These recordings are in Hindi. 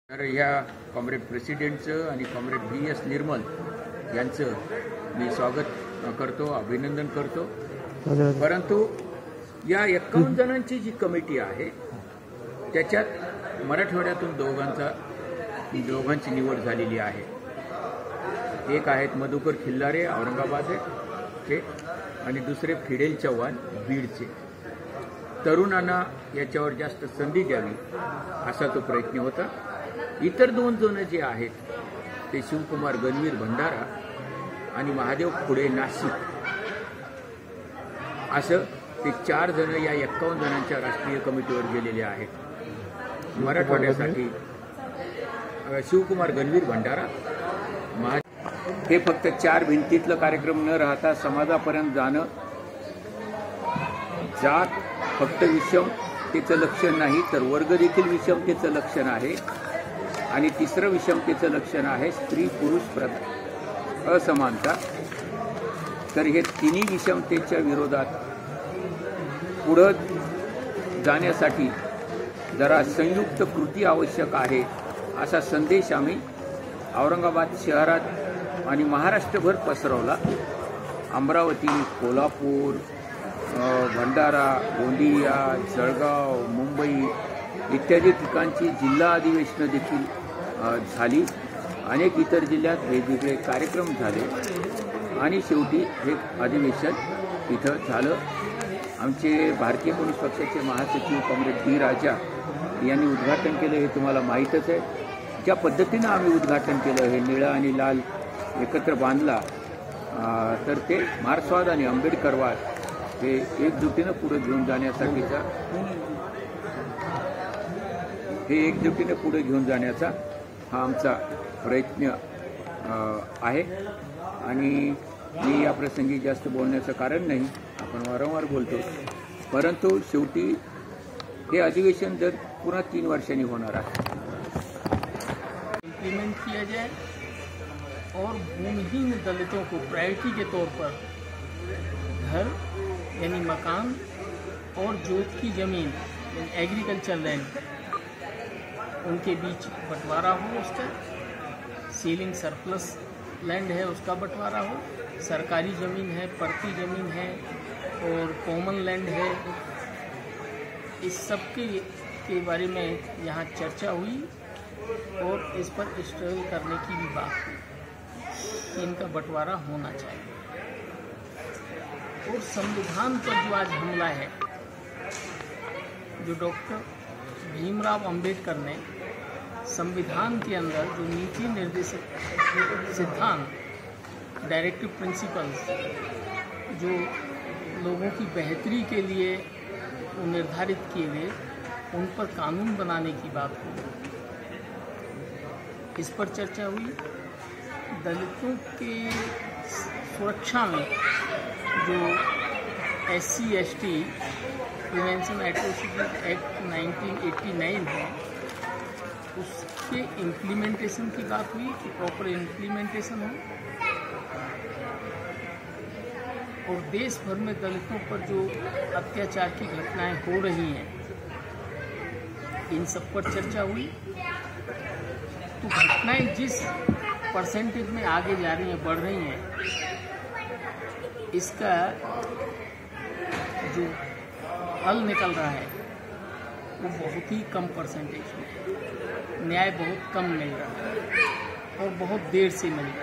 तर ह्या कॉम्रेड प्रेसिडेंटचं आणि कॉम्रेड VS निर्मल यांचं मी स्वागत करतो, अभिनंदन करतो। परंतु या 51 जणांची जी कमिटी आहे त्याच्यात मराठवाड्यातून दोघांची निवड झालेली आहे। एक आहेत मधुकर खिल्लारे औरंगाबादचे आणि दुसरे फिडेल चव्हाण बीडचे। तरुणांना याच्यावर जास्त संधी द्यावी असा तो प्रयत्न होता। इतर दोन जण जे आहेत ते शिवकुमार गणवीर भंडारा आणि महादेव खुडे नाशिक, असं ते 4 जण या 51 जणांच्या राष्ट्रीय कमिटीवर गेलेले आहेत। मराठवाड्यासाठी शिवकुमार गणवीर भंडारा हे फक्त 4 भिंतीतलं कार्यक्रम न राहता समाजापर्यंत जाणं, जात फक्त विषमतेचं लक्षण नाही तर वर्ग देखील विषमतेचं लक्षण आहे। आणि तिसरं विषमतेचं लक्षण आहे स्त्री पुरुष असमानता। तर हे तिन्ही विषमतेच्या विरोधात पुढे जाण्यासाठी जरा संयुक्त कृती आवश्यक आहे असा संदेश आम्ही औरंगाबाद शहरात आणि महाराष्ट्रभर पसरवला। अमरावती, कोल्हापूर, भंडारा, गोंदिया, जळगाव, मुंबई इत्यादी ठिकाणची जिल्हा अधिवेशनं देखील झाली। अनेक इतर जिल्ह्यात वेगवेगळे कार्यक्रम झाले आणि शेवटी हे अधिवेशन इथं झालं। आमचे भारतीय कम्युनिस्ट पक्षाचे महासचिव कॉम्रेड D राजा यांनी उद्घाटन केलं, हे तुम्हाला माहीतच आहे। ज्या पद्धतीनं आम्ही उद्घाटन केलं, हे निळं आणि लाल एकत्र बांधला, तर ते मार्क्सवाद आणि आंबेडकरवाद हे एकजुटीनं पुढे घेऊन जाण्याचा हा आमचा प्रयत्न आहे। आणि मी या प्रसंगी जास्त बोलण्याचं कारण नाही, आपण वारंवार बोलतो, परंतु शेवटी हे अधिवेशन जर पुन्हा 3 वर्षांनी होणार आहे। इम्प्लीमेंट किया जाए और भूमिहीन दलितों को प्रायोरिटी के तौर पर घर यानी मकान और जोत की जमीन एग्रीकल्चर लैंड उनके बीच बंटवारा हो, उसका सीलिंग सरप्लस लैंड है उसका बंटवारा हो, सरकारी ज़मीन है, पड़ती ज़मीन है और कॉमन लैंड है, इस सब के बारे में यहाँ चर्चा हुई और इस पर स्ट्रगल करने की भी बात हुई कि इनका बंटवारा होना चाहिए। और संविधान पर जो आज हमला है, जो डॉक्टर भीमराव अंबेडकर ने संविधान के अंदर जो नीति निर्देशक सिद्धांत, डायरेक्टिव प्रिंसिपल्स जो लोगों की बेहतरी के लिए निर्धारित किए गए, उन पर कानून बनाने की बात हुई, इस पर चर्चा हुई। दलितों के सुरक्षा में जो SC ST prevention atrocities act 1989 है, उसके इम्प्लीमेंटेशन की बात हुई कि प्रॉपर इम्प्लीमेंटेशन हो। और देश भर में दलितों पर जो अत्याचार की घटनाएं हो रही हैं, इन सब पर चर्चा हुई। तो घटनाएं जिस परसेंटेज में आगे जा रही हैं, बढ़ रही हैं, इसका जो हल निकल रहा है वो बहुत ही कम परसेंटेज में, न्याय बहुत कम मिल रहा है और बहुत देर से मिल रहा है,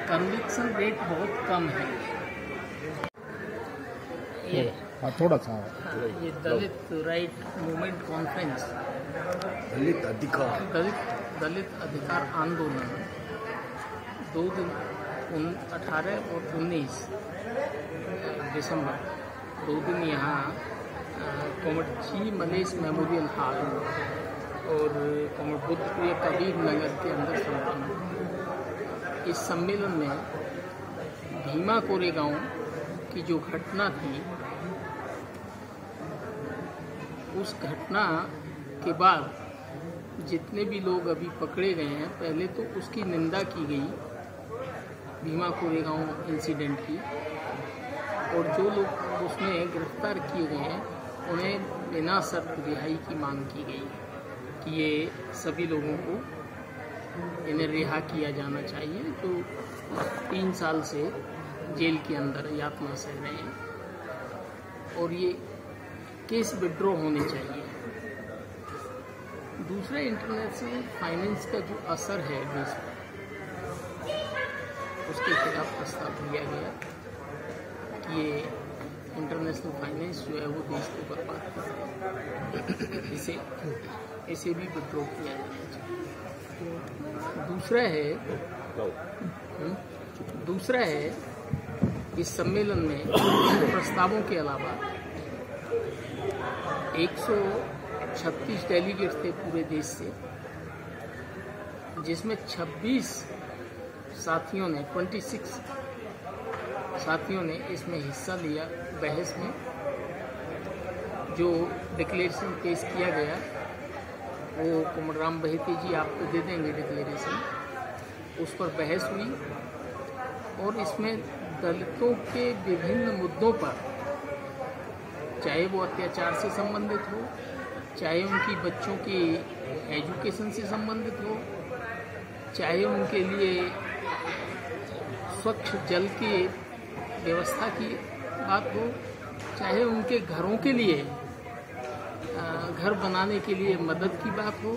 कन्विक्शन रेट बहुत कम है। थोड़ा सा ये दलित राइट मूवमेंट कॉन्फ्रेंस, दलित अधिकार आंदोलन 2 दिन 18 और 19 दिसंबर 2 दिन यहाँ comrade G Mallesh memorial hall और कॉमरेड बुद्ध प्रिय कबीर नगर के अंदर संपन्न हुआ। इस सम्मेलन में भीमा कोरेगांव की जो घटना थी, उस घटना के बाद जितने भी लोग अभी पकड़े गए हैं, पहले तो उसकी निंदा की गई, भीमा कोरेगांव इंसिडेंट की, और जो लोग उसमें गिरफ्तार किए गए हैं उन्हें बिना शर्त रिहाई की मांग की गई। कि ये सभी लोगों को इन्हें रिहा किया जाना चाहिए जो 3 साल से जेल के अंदर यातना सह रहे हैं, और ये केस विड्रॉ होने चाहिए। दूसरा, इंटरनेशनल फाइनेंस का जो असर है देश पर, उसके खिलाफ प्रस्ताव दिया गया कि ये इंटरनेशनल फाइनेंस जो है वो देश को बर्बाद कर रहा है, इसे भी विड्रॉ किया जाना चाहिए। दूसरा है इस सम्मेलन में प्रस्तावों के अलावा 136 डेलीगेट्स थे पूरे देश से, जिसमें 26 साथियों ने 26 साथियों ने इसमें हिस्सा लिया बहस में। जो डिक्लेरेशन पेश किया गया वो कोमलराम बहेती जी आपको दे देंगे डिक्लेरेशन, उस पर बहस हुई और इसमें दलितों के विभिन्न मुद्दों पर, चाहे वो अत्याचार से संबंधित हो, चाहे उनकी बच्चों की एजुकेशन से संबंधित हो, चाहे उनके लिए स्वच्छ जल की व्यवस्था की बात हो, चाहे उनके घरों के लिए घर बनाने के लिए मदद की बात हो,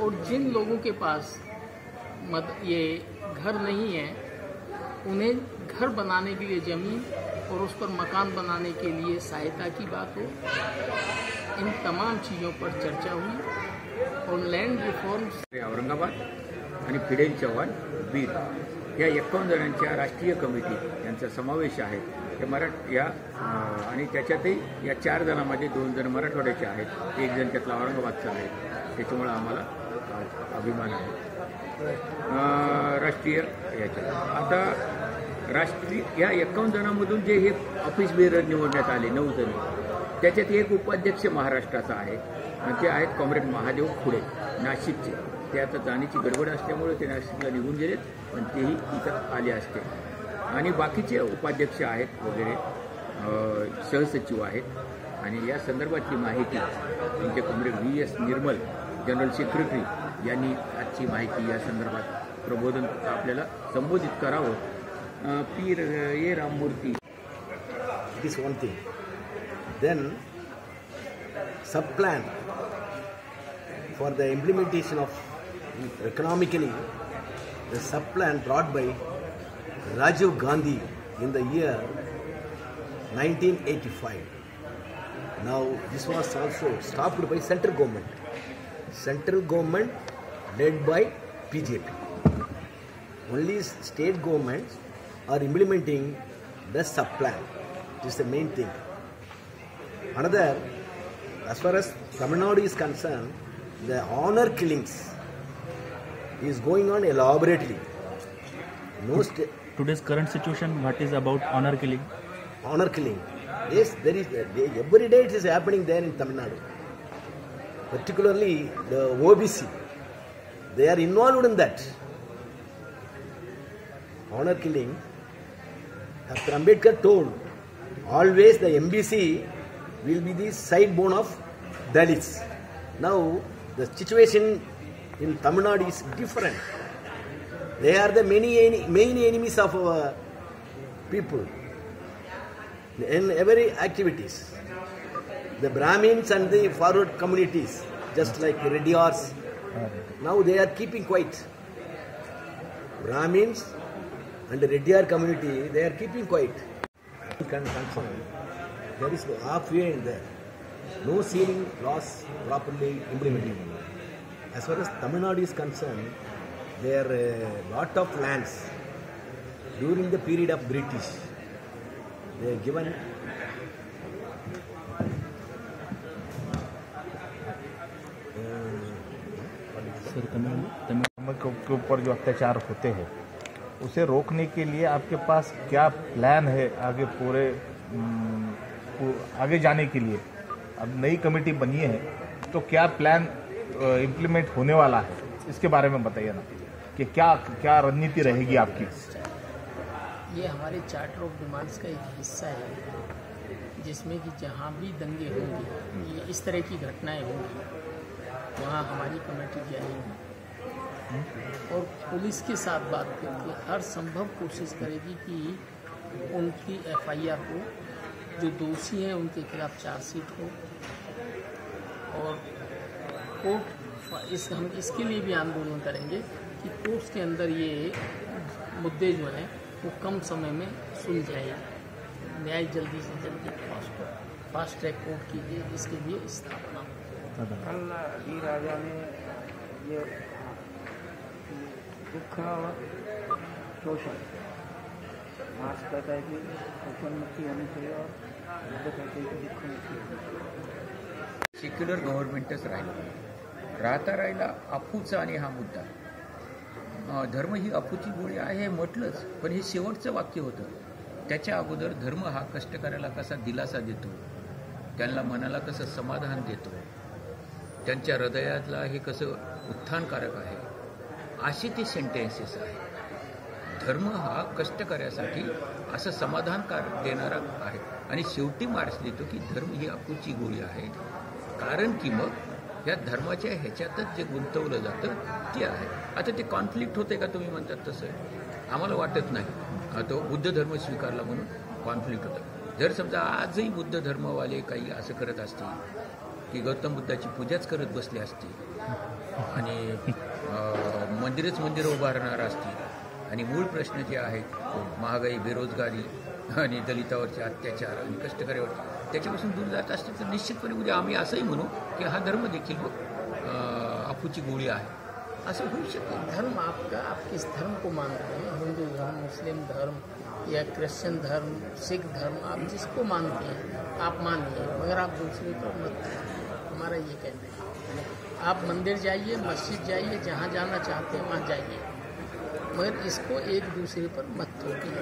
और जिन लोगों के पास ये घर नहीं है उन्हें घर बनाने के लिए ज़मीन और उस पर मकान बनाने के लिए सहायता की बात हो, इन तमाम चीज़ों पर चर्चा हुई। और लँड रिफॉर्म्स औरंगाबाद आणि फिडेल चव्हाण बीड या 51 जणांच्या राष्ट्रीय कमिटी यांचा समावेश आहे। ते या आणि त्याच्यातही या 4 जणांमध्ये 2 जण मराठवाड्याचे आहेत, 1 जण त्यातला औरंगाबादचा आहे, त्याच्यामुळे आम्हाला अभिमान आहे राष्ट्रीय याच्या। आता राष्ट्रीय या 51 जणांमधून जे हे ऑफिस बेरर निवडण्यात आले 9 जण, त्याच्यात एक उपाध्यक्ष महाराष्ट्राचा आहे आणि ते आहेत कॉम्रेड महादेव खुडे नाशिकचे। ते आता जाण्याची गडबड असल्यामुळे ते नाशिकला निघून गेलेत, पण तेही इथं आले असते। आणि बाकीचे उपाध्यक्ष आहेत वगैरे सहसचिव आहेत। आणि या संदर्भातली माहिती त्यांचे कॉम्रेड VS निर्मल जनरल सेक्रेटरी यांनी आजची माहिती या संदर्भात प्रबोधन आपल्याला संबोधित करावं। पीर ए Ramamurthy, It is one thing. Then sub-plan for the implementation of economically, the sub-plan brought by Rajiv Gandhi in the year 1985. Now this was also stopped by central government led by BJP. Only state governments are implementing the sub-plan. This is the main thing. Another, as far as Tamil Nadu is concerned, the honor killings is going on elaborately. Today's current situation, what is about honor killing? Honor killing. Yes, there is. Every day it is happening there in Tamil Nadu. Particularly the OBC, they are involved in that. Honor killing. Dr. Ambedkar told, always the MBC will be the side bone of Dalits. Now the situation in Tamil Nadu is different. They are the main enemies of our people in every activities. The Brahmins and the forward communities, just like the Reddyars, now they are keeping quiet. Brahmins and the Reddyar community, they are keeping quiet. There is halfway in there. No ceiling laws properly implemented. As far as Tamil Nadu is concerned, there are a lot of lands during the period of British. They are given के ऊपर जो अत्याचार होते हैं उसे रोकने के लिए आपके पास क्या प्लान है आगे आगे जाने के लिए? अब नई कमेटी बनी है तो क्या प्लान इम्प्लीमेंट होने वाला है, इसके बारे में बताइए ना कि क्या रणनीति रहेगी आपकी? ये हमारे चार्टर ऑफ डिमांड्स का एक हिस्सा है जिसमें कि जहाँ भी दंगे होंगे, इस तरह की घटनाएं होंगी, वहाँ हमारी कमेटी जाएगी और पुलिस के साथ बात करके हर संभव कोशिश करेगी कि उनकी FIR हो, जो दोषी हैं उनके खिलाफ चार्जशीट हो और कोर्ट हम इसके लिए भी आंदोलन करेंगे कि कोर्ट्स के अंदर ये मुद्दे जो हैं वो कम समय में सुलझ जाए, न्याय जल्दी से जल्दी फास्ट ट्रैक कोर्ट की इसके लिए स्थापना हो। कल डी राजा ने ये दुख और शोषण मार्च कहता है कि शोषण मुक्ति होनी चाहिए और कहते हैं कि दुःख मुक्ती होनी चाहिए। सेक्युलर गव्हर्नमेंटच राहिला अफूचा आणि हा मुद्दा धर्म ही अफूची गोळी आहे हे म्हटलंच, पण हे शेवटचं वाक्य होतं. त्याच्या अगोदर धर्म हा कष्टकऱ्याला कसा दिलासा देतो, त्यांना मनाला कसं समाधान देतो, त्यांच्या हृदयातला हे कसं उत्थानकारक आहे, असे ते सेंटेन्सेस आहे. धर्म हा कष्टकऱ्यासाठी असं समाधानकार देणारा आहे आणि शेवटी मार्क्स देतो की धर्म ही अफूची गोळी आहे, कारण की मग या धर्माच्या ह्याच्यातच जे गुंतवलं जातं ते आहे. आता ते कॉन्फ्लिक्ट होते का तुम्ही म्हणतात तसं आम्हाला वाटत नाही. तो बुद्ध धर्म स्वीकारला म्हणून कॉन्फ्लिक्ट होतं. जर समजा आजही बुद्ध धर्मवाले काही असं करत असतील की गौतम बुद्धाची पूजाच करत बसले असतील आणि मंदिरं उभारणार असतील आणि मूळ प्रश्न जे आहेत महागाई, बेरोजगारी आणि दलितावरचे अत्याचार आणि कष्टकऱ्यावरचे त्याच्यापासून दूर जात असतील तर निश्चितपणे उद्या आम्ही असंही म्हणू की हा धर्म देखील अफूची गोळी आहे, असं होऊ शकते. धर्म आप किस धर्म को मानते हैं, हिंदू धर्म, मुस्लिम धर्म या क्रिश्चियन धर्म, सिख धर्म, आप जिसको मानते हैं आप मानिए, मगर आप दूसरे पर मत. हमारा ये कहना है आप मंदिर जाइए, मस्जिद जाइए, जहाँ जाना चाहते हैं वहाँ जाइए, मगर इसको एक दूसरे पर मत थोपिए.